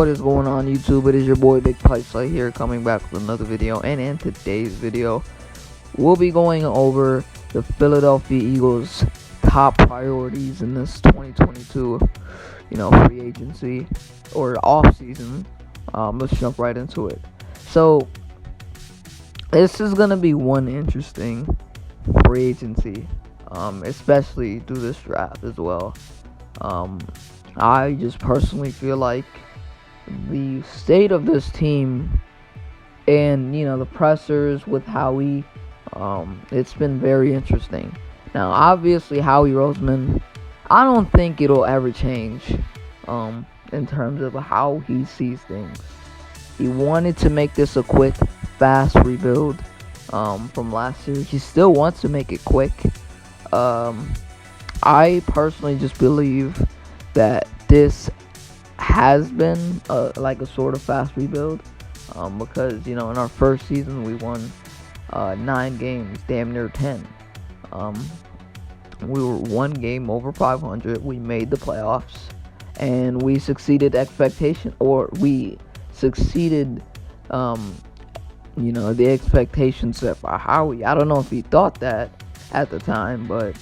What is going on, YouTube? It is your boy Big Pipes here, coming back with another video. And in today's video, we'll be going over the Philadelphia Eagles' top priorities in this 2022, free agency or off season. Let's jump right into it. So this is gonna be one interesting free agency, especially through this draft as well. I just personally feel like the state of this team and the pressers with Howie, it's been very interesting. Now obviously Howie Roseman, I don't think it'll ever change in terms of how he sees things. He wanted to make this a quick, fast rebuild from last year. He still wants to make it quick. I personally just believe that this has been like a sort of fast rebuild, because in our first season we won 9 games, damn near 10. We were 1 game over 500. We made the playoffs, and we succeeded expectation, or we succeeded the expectations set by Howie. I don't know if he thought that at the time, but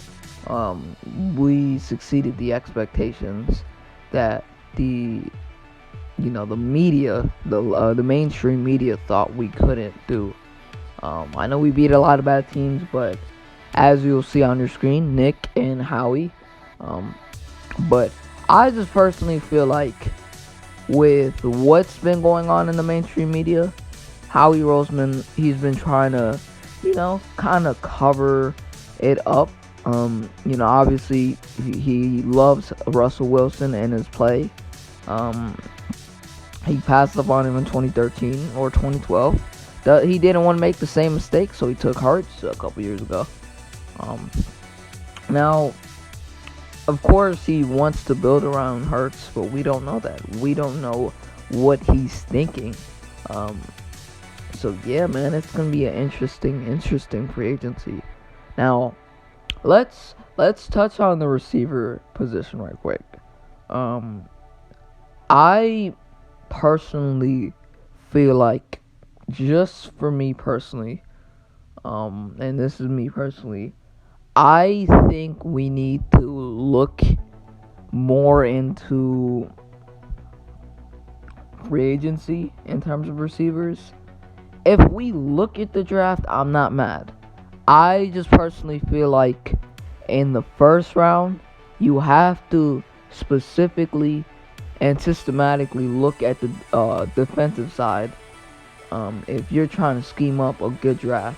we succeeded the expectations that the media, the mainstream media thought we couldn't do. I know we beat a lot of bad teams, but as you'll see on your screen, Nick and Howie. But I just personally feel like with what's been going on in the mainstream media, Howie Roseman, he's been trying to, kind of cover it up. Obviously he loves Russell Wilson and his play. He passed up on him in 2013 or 2012. He didn't want to make the same mistake, so he took Hurts a couple years ago. Now, of course, he wants to build around Hurts, but we don't know that. We don't know what he's thinking. So yeah, man, it's gonna be an interesting free agency. Now, let's touch on the receiver position right quick. I personally feel like, just for me personally, and this is me personally, I think we need to look more into free agency in terms of receivers. If we look at the draft, I'm not mad. I just personally feel like in the first round, you have to specifically and systematically look at the defensive side. If you're trying to scheme up a good draft,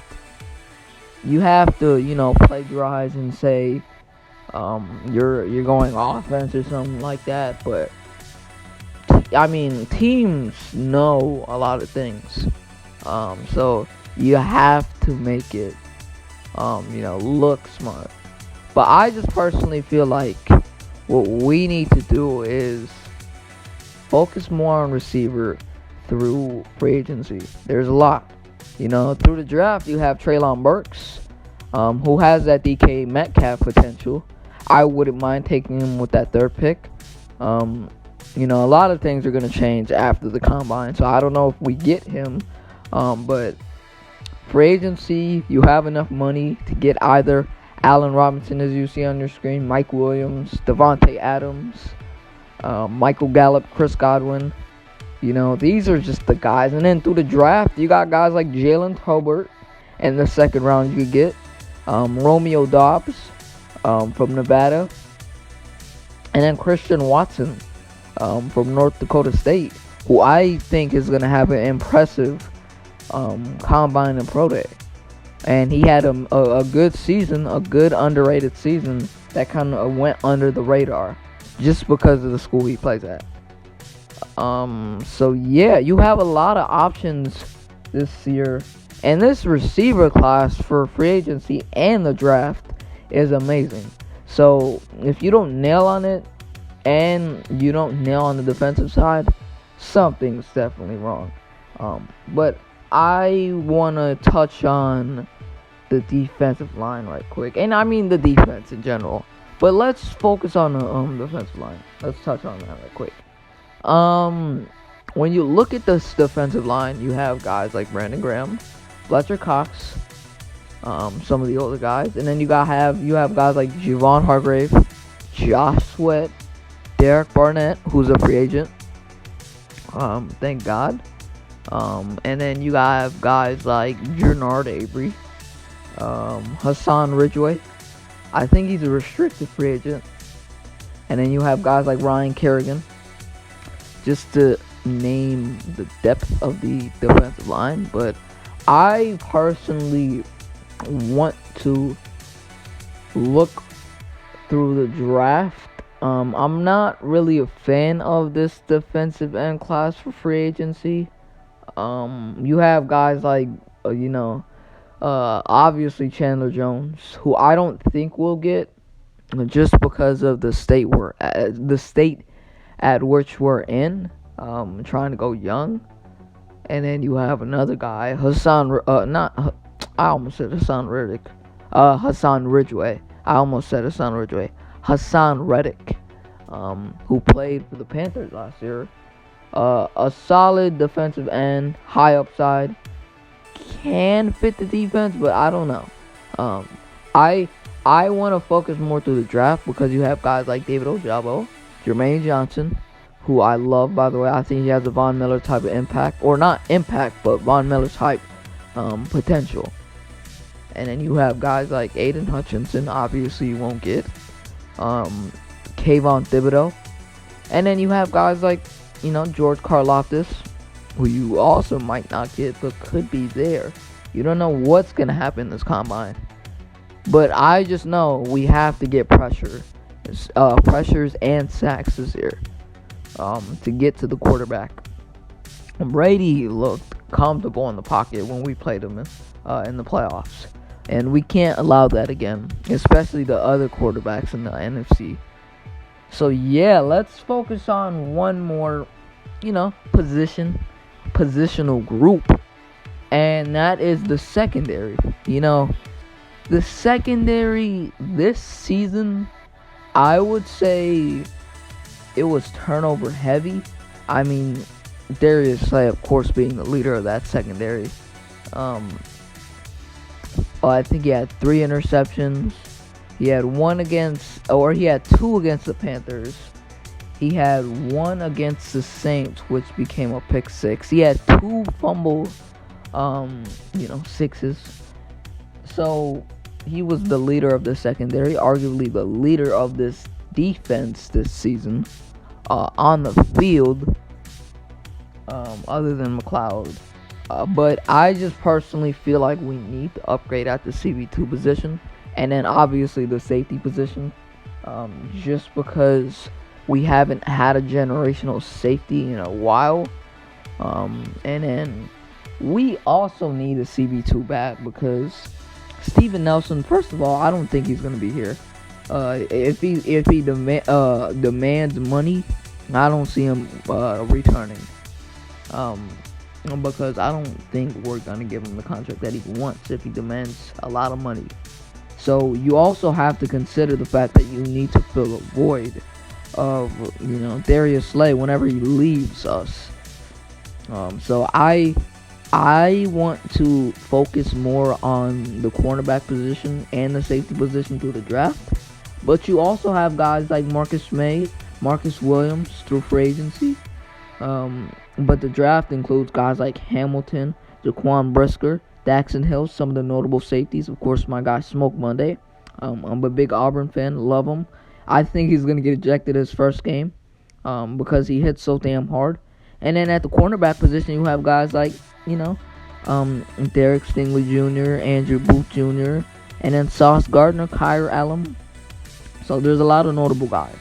you have to plagiarize and say you're going offense or something like that. But teams know a lot of things, so you have to make it look smart. But I just personally feel like what we need to do is focus more on receiver through free agency. There's a lot. Through the draft, you have Treylon Burks, who has that DK Metcalf potential. I wouldn't mind taking him with that 3rd pick. A lot of things are going to change after the combine, so I don't know if we get him. But free agency, you have enough money to get either Allen Robinson, as you see on your screen, Mike Williams, Devontae Adams, Michael Gallup, Chris Godwin. These are just the guys. And then through the draft, you got guys like Jalen Tolbert. In the 2nd round, you could get Romeo Dobbs from Nevada. And then Christian Watson from North Dakota State, who I think is going to have an impressive combine and pro day. And he had a good season, a good underrated season that kind of went under the radar just because of the school he plays at. So yeah, you have a lot of options this year, and this receiver class for free agency and the draft is amazing. So if you don't nail on it and you don't nail on the defensive side, something's definitely wrong. But I want to touch on the defensive line right quick, and I mean the defense in general. But let's focus on the defensive line. Let's touch on that right quick. when you look at this defensive line, you have guys like Brandon Graham, Fletcher Cox, some of the older guys, and then you have guys like Javon Hargrave, Josh Sweat, Derek Barnett, who's a free agent. Thank God. And then you have guys like Jernard Avery, Hassan Ridgeway. I think he's a restricted free agent. And then you have guys like Ryan Kerrigan. Just to name the depth of the defensive line. But I personally want to look through the draft. I'm not really a fan of this defensive end class for free agency. You have guys like, obviously Chandler Jones, who I don't think we'll get, just because of the state at which we're in. Trying to go young, and then you have another guy, I almost said Hassan Riddick, Hassan Ridgeway. I almost said Hassan Ridgeway. Hassan Reddick, who played for the Panthers last year. A solid defensive end, high upside, can fit the defense, but I don't know. I want to focus more through the draft because you have guys like David Ojabo, Jermaine Johnson, who I love, by the way. I think he has a Von Miller type of impact, or not impact, but Von Miller type potential. And then you have guys like Aiden Hutchinson, obviously you won't get. Kayvon Thibodeau. And then you have guys like, George Karlaftis, who you also might not get, but could be there. You don't know what's going to happen in this combine. But I just know we have to get pressures and sacks this year to get to the quarterback. Brady looked comfortable in the pocket when we played him in the playoffs. And we can't allow that again, especially the other quarterbacks in the NFC. So, yeah, let's focus on one more, positional group. And that is the secondary. The secondary this season, I would say it was turnover heavy. I mean, Darius Slay, of course, being the leader of that secondary. I think he had 3 interceptions. He had 2 against the Panthers. He had 1 against the Saints, which became a pick 6. He had 2 fumble, sixes. So he was the leader of the secondary, arguably the leader of this defense this season on the field, other than McLeod. But I just personally feel like we need to upgrade at the CB2 position, and then obviously the safety position, just because we haven't had a generational safety in a while. And then we also need a CB2 back because Steven Nelson, first of all, I don't think he's going to be here. If he demands money, I don't see him returning. Because I don't think we're going to give him the contract that he wants if he demands a lot of money. So you also have to consider the fact that you need to fill a void of, Darius Slay whenever he leaves us. So I want to focus more on the cornerback position and the safety position through the draft. But you also have guys like Marcus May, Marcus Williams through free agency. But the draft includes guys like Hamilton, Jaquan Brisker, Daxon Hill, some of the notable safeties. Of course, my guy Smoke Monday. I'm a big Auburn fan, love him. I think he's going to get ejected his first game because he hits so damn hard. And then at the cornerback position, you have guys like, Derek Stingley Jr., Andrew Booth Jr., and then Sauce Gardner, Kyra Allen. So there's a lot of notable guys.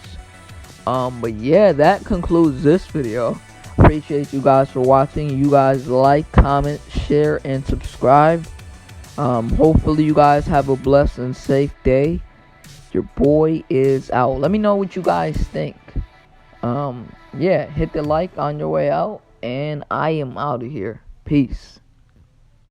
But yeah, that concludes this video. Appreciate you guys for watching. You guys like, comment, share, and subscribe. Hopefully you guys have a blessed and safe day. Your boy is out. Let me know what you guys think. Yeah, hit the like on your way out, and I am out of here. Peace.